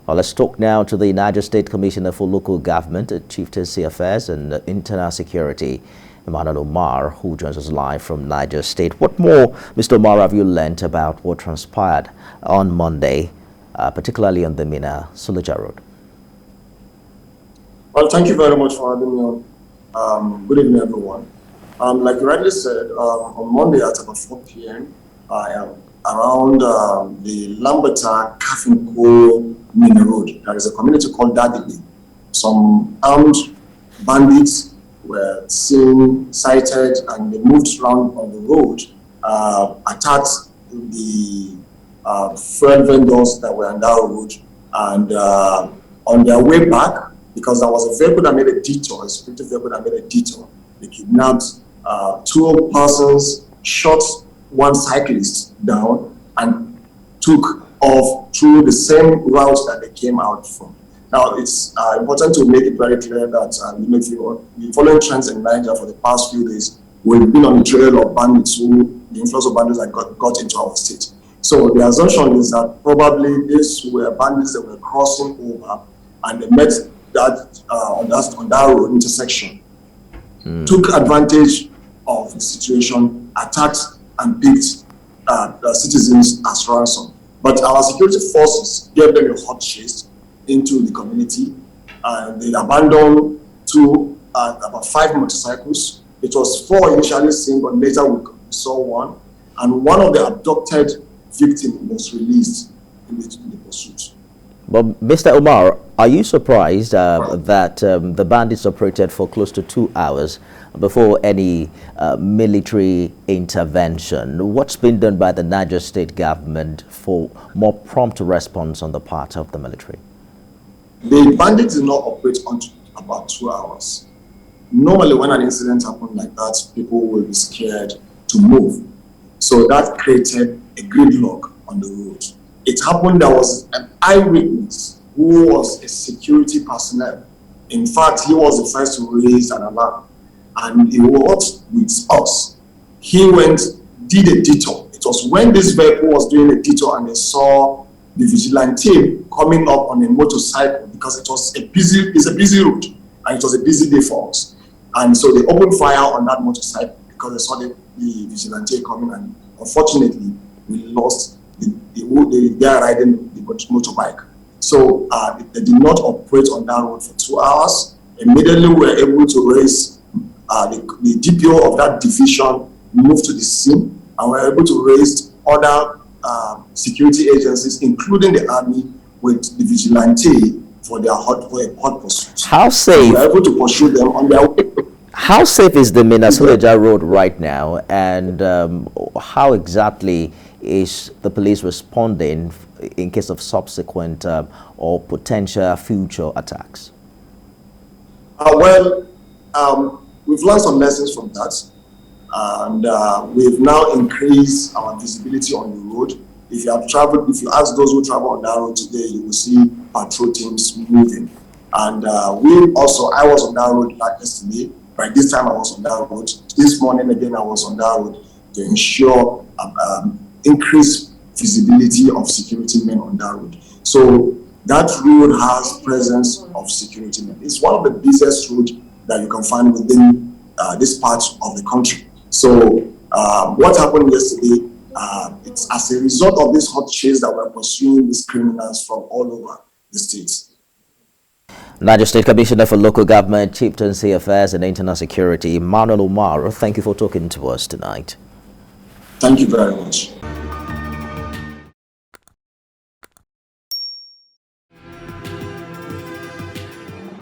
Well, let's talk now to the Niger State Commissioner for Local Government, Chieftaincy Affairs and Internal Security, Emmanuel Umar, who joins us live from Niger State. What more, Mr. Umar, have you learnt about what transpired on Monday, particularly on the Minna-Suleja Road? Well, thank you very much for having me on. Good evening, everyone. Like you rightly said, on Monday at about 4 p.m., I am around the Lambata Kafinko Minna Road. There is a community called Dadibi. Some armed bandits were seen, sighted, and they moved around on the road, attacked the fuel vendors that were on that road, and on their way back, because there was a vehicle that made a detour, a security vehicle that made a detour, they kidnapped 2 persons, shot 1 cyclist down, and took off through the same route that they came out from. Now, it's important to make it very clear that if you're following trends in Niger for the past few days, we've been on the trail of bandits, the influx of bandits that got into our state. So the assumption is that probably these were bandits that were crossing over, and they met that on that road intersection, took advantage of the situation, attacked and picked the citizens as ransom. But our security forces gave them a hot chase into the community, and they abandoned about 5 motorcycles. It was 4 initially seen, but later we saw 1, and one of the abducted victims was released in the pursuit. But Mr. Umar, are you surprised that the bandits operated for close to 2 hours before any military intervention? What's been done by the Niger State government for more prompt response on the part of the military? The bandits did not operate until about 2 hours. Normally, when an incident happens like that, people will be scared to move. So that created a gridlock on the road. It happened there was an eyewitness who was a security personnel. In fact, he was the first to raise an alarm, and he was with us. He did a detour. It was when this vehicle was doing a detour and they saw the vigilante coming up on a motorcycle, because it's a busy road and it was a busy day for us. And so they opened fire on that motorcycle because they saw the vigilante coming, and unfortunately we lost they are riding the motorbike. So they did not operate on that road for 2 hours. Immediately we were able to raise the DPO of that division, moved to the scene, and we were able to raise other security agencies, including the army, with the vigilante for a hot pursuit. How safe? We were able to pursue them on their way. How safe is the Minna-Suleja Road right now, and how exactly is the police responding in case of subsequent or potential future attacks? We've learned some lessons from that, and we've now increased our visibility on the road. If you ask those who travel on that road today, you will see patrol teams moving. And I was on that road yesterday. By this time I was on that road. This morning again I was on that road to ensure increased visibility of security men on that road. So that road has presence of security men. It's one of the busiest roads that you can find within this part of the country. So what happened yesterday, it's as a result of this hot chase that we're pursuing these criminals from all over the states. Niger State Commissioner for Local Government, Chieftaincy Affairs and Internal Security, Emmanuel Umar, thank you for talking to us tonight. Thank you very much.